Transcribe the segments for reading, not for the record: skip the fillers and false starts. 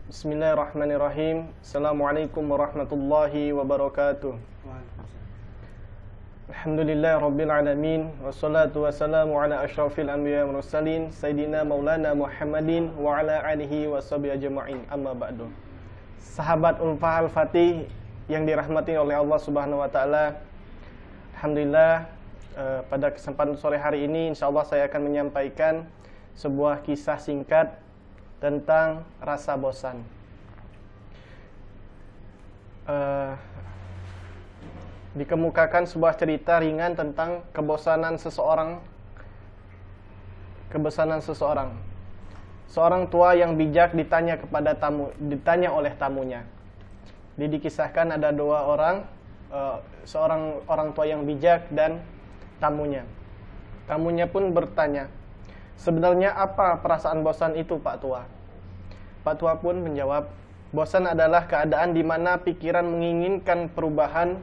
Bismillahirrahmanirrahim. Assalamualaikum warahmatullahi wabarakatuh. Alhamdulillah rabbil alamin. Wassalatu wassalamu ala asyrafil anbiya wal mursalin Sayyidina maulana Muhammadin wa ala alihi wa sahbihi ajma'in. Amma ba'du. Sahabat Ulfah Al-Fatih yang dirahmati oleh Allah Subhanahu wa taala. Alhamdulillah, pada kesempatan sore hari ini insyaallah saya akan menyampaikan sebuah kisah singkat tentang rasa bosan. Dikemukakan sebuah cerita ringan tentang kebosanan seseorang. Seorang tua yang bijak ditanya oleh tamunya. Dikisahkan ada dua orang, seorang orang tua yang bijak dan tamunya. Tamunya pun bertanya, "Sebenarnya apa perasaan bosan itu, Pak Tua?" Pak Tua pun menjawab, "Bosan adalah keadaan di mana pikiran menginginkan perubahan,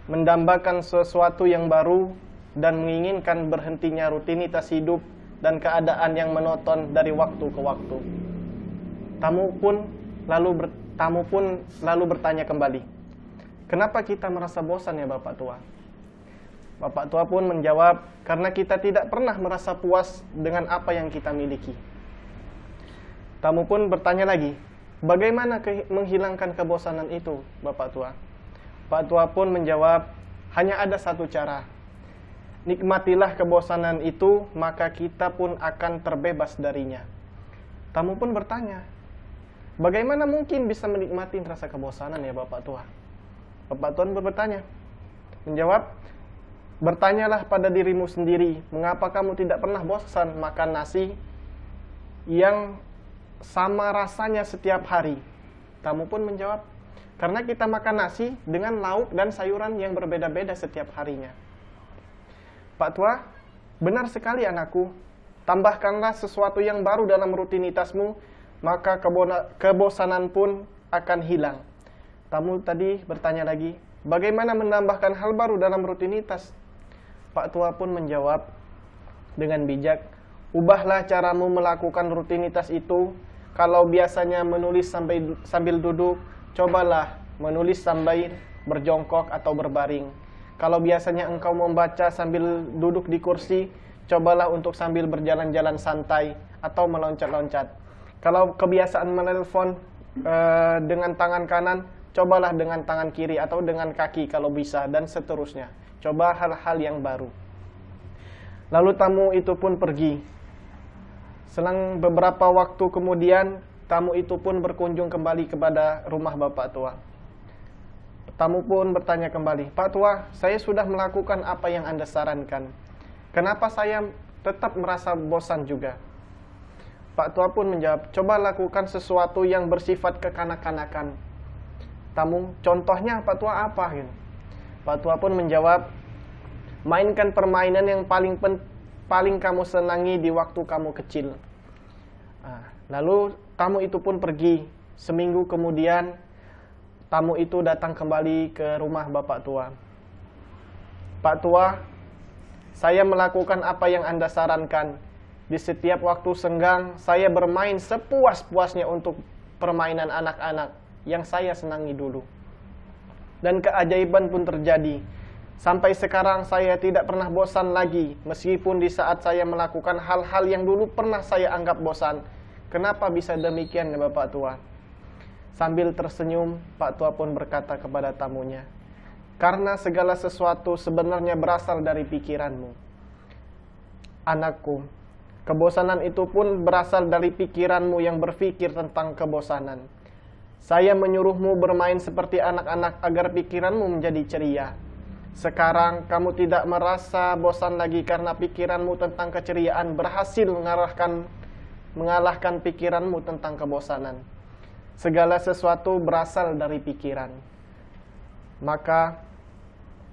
mendambakan sesuatu yang baru, dan menginginkan berhentinya rutinitas hidup dan keadaan yang monoton dari waktu ke waktu." Tamu pun lalu bertanya kembali, "Kenapa kita merasa bosan ya Bapak Tua?" Bapak Tua pun menjawab, "Karena kita tidak pernah merasa puas dengan apa yang kita miliki." Tamu pun bertanya lagi, "Bagaimana menghilangkan kebosanan itu, Bapak Tua?" Pak Tua pun menjawab, "Hanya ada satu cara. Nikmatilah kebosanan itu, maka kita pun akan terbebas darinya." Tamu pun bertanya, "Bagaimana mungkin bisa menikmati rasa kebosanan ya Bapak Tua?" Bapak Tua menjawab, "Bertanyalah pada dirimu sendiri, mengapa kamu tidak pernah bosan makan nasi yang sama rasanya setiap hari?" Tamu pun menjawab, "Karena kita makan nasi dengan lauk dan sayuran yang berbeda-beda setiap harinya." Pak Tua, "Benar sekali anakku, tambahkanlah sesuatu yang baru dalam rutinitasmu, maka kebosanan pun akan hilang." Tamu tadi bertanya lagi, "Bagaimana menambahkan hal baru dalam rutinitas?" Pak Tua pun menjawab dengan bijak, "Ubahlah caramu melakukan rutinitas itu. Kalau biasanya menulis sambil duduk, cobalah menulis sambil berjongkok atau berbaring. Kalau biasanya engkau membaca sambil duduk di kursi, cobalah untuk sambil berjalan-jalan santai atau meloncat-loncat. Kalau kebiasaan menelpon dengan tangan kanan, cobalah dengan tangan kiri atau dengan kaki kalau bisa, dan seterusnya. Coba hal-hal yang baru." Lalu tamu itu pun pergi. Selang beberapa waktu kemudian, tamu itu pun berkunjung kembali kepada rumah Bapak Tua. Tamu pun bertanya kembali, "Pak Tua, saya sudah melakukan apa yang Anda sarankan. Kenapa saya tetap merasa bosan juga?" Pak Tua pun menjawab, "Coba lakukan sesuatu yang bersifat kekanak-kanakan." Tamu, "Contohnya Pak Tua apa?" Pak Tua pun menjawab, "Mainkan permainan yang paling kamu senangi di waktu kamu kecil." Lalu tamu itu pun pergi. Seminggu kemudian, tamu itu datang kembali ke rumah Bapak Tua. "Pak Tua, saya melakukan apa yang Anda sarankan. Di setiap waktu senggang, saya bermain sepuas-puasnya untuk permainan anak-anak yang saya senangi dulu. Dan keajaiban pun terjadi. Sampai sekarang saya tidak pernah bosan lagi, meskipun di saat saya melakukan hal-hal yang dulu pernah saya anggap bosan. Kenapa bisa demikian ya Bapak Tua?" Sambil tersenyum, Pak Tua pun berkata kepada tamunya, "Karena segala sesuatu sebenarnya berasal dari pikiranmu. Anakku, kebosanan itu pun berasal dari pikiranmu yang berpikir tentang kebosanan. Saya menyuruhmu bermain seperti anak-anak agar pikiranmu menjadi ceria. Sekarang kamu tidak merasa bosan lagi karena pikiranmu tentang keceriaan berhasil mengalahkan pikiranmu tentang kebosanan. Segala sesuatu berasal dari pikiran. Maka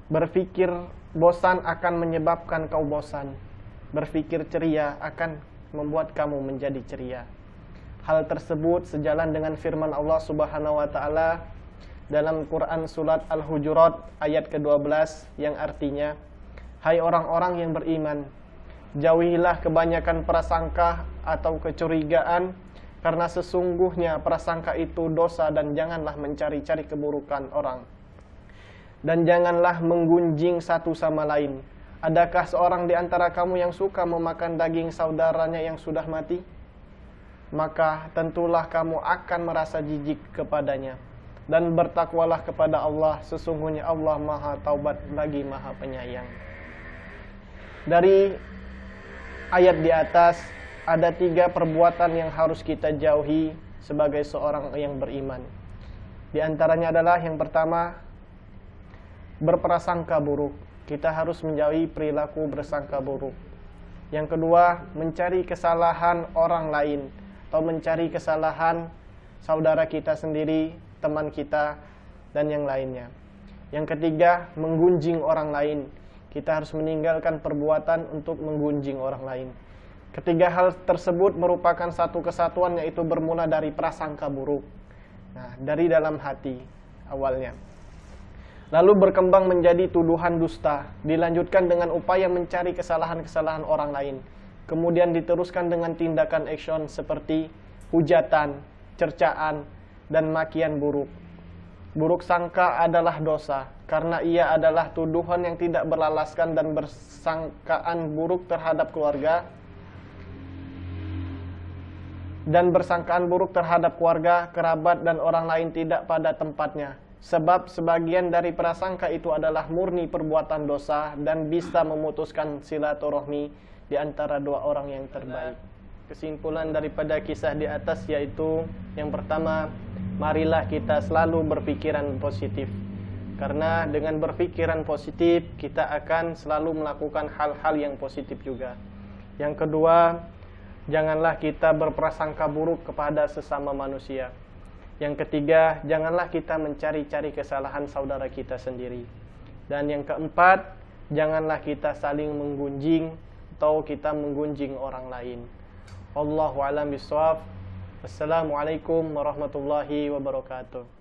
berpikir bosan akan menyebabkan kau bosan. Berpikir ceria akan membuat kamu menjadi ceria." Hal tersebut sejalan dengan firman Allah Subhanahu wa taala dalam Quran surat Al-Hujurat ayat ke-12 yang artinya, "Hai orang-orang yang beriman, jauhilah kebanyakan prasangka atau kecurigaan karena sesungguhnya prasangka itu dosa, dan janganlah mencari-cari keburukan orang. Dan janganlah menggunjing satu sama lain. Adakah seorang di antara kamu yang suka memakan daging saudaranya yang sudah mati? Maka tentulah kamu akan merasa jijik kepadanya. Dan bertakwalah kepada Allah, sesungguhnya Allah Maha Taubat lagi Maha Penyayang. Dari ayat di atas ada 3 perbuatan yang harus kita jauhi sebagai seorang yang beriman. Di antaranya adalah yang pertama, berprasangka buruk. Kita harus menjauhi perilaku bersangka buruk. Yang kedua, mencari kesalahan orang lain atau mencari kesalahan saudara kita sendiri, teman kita, dan yang lainnya. Yang ketiga, menggunjing orang lain. Kita harus meninggalkan perbuatan untuk menggunjing orang lain. Ketiga hal tersebut merupakan satu kesatuan, yaitu bermula dari prasangka buruk. Nah, dari dalam hati awalnya. Lalu berkembang menjadi tuduhan dusta, dilanjutkan dengan upaya mencari kesalahan-kesalahan orang lain. Kemudian diteruskan dengan tindakan action seperti hujatan, cercaan, dan makian buruk. Buruk sangka adalah dosa, karena ia adalah tuduhan yang tidak berlalaskan dan bersangkaan buruk terhadap keluarga, kerabat, dan orang lain tidak pada tempatnya. Sebab sebagian dari prasangka itu adalah murni perbuatan dosa dan bisa memutuskan silaturahmi di antara 2 orang yang terbaik. Kesimpulan daripada kisah di atas yaitu, yang pertama, marilah kita selalu berpikiran positif. Karena dengan berpikiran positif, kita akan selalu melakukan hal-hal yang positif juga. Yang kedua, janganlah kita berprasangka buruk kepada sesama manusia. Yang ketiga, janganlah kita mencari-cari kesalahan saudara kita sendiri. Dan yang keempat, janganlah kita saling menggunjing atau kita menggunjing orang lain. Wallahu a'lam bishawab. Wassalamualaikum warahmatullahi wabarakatuh.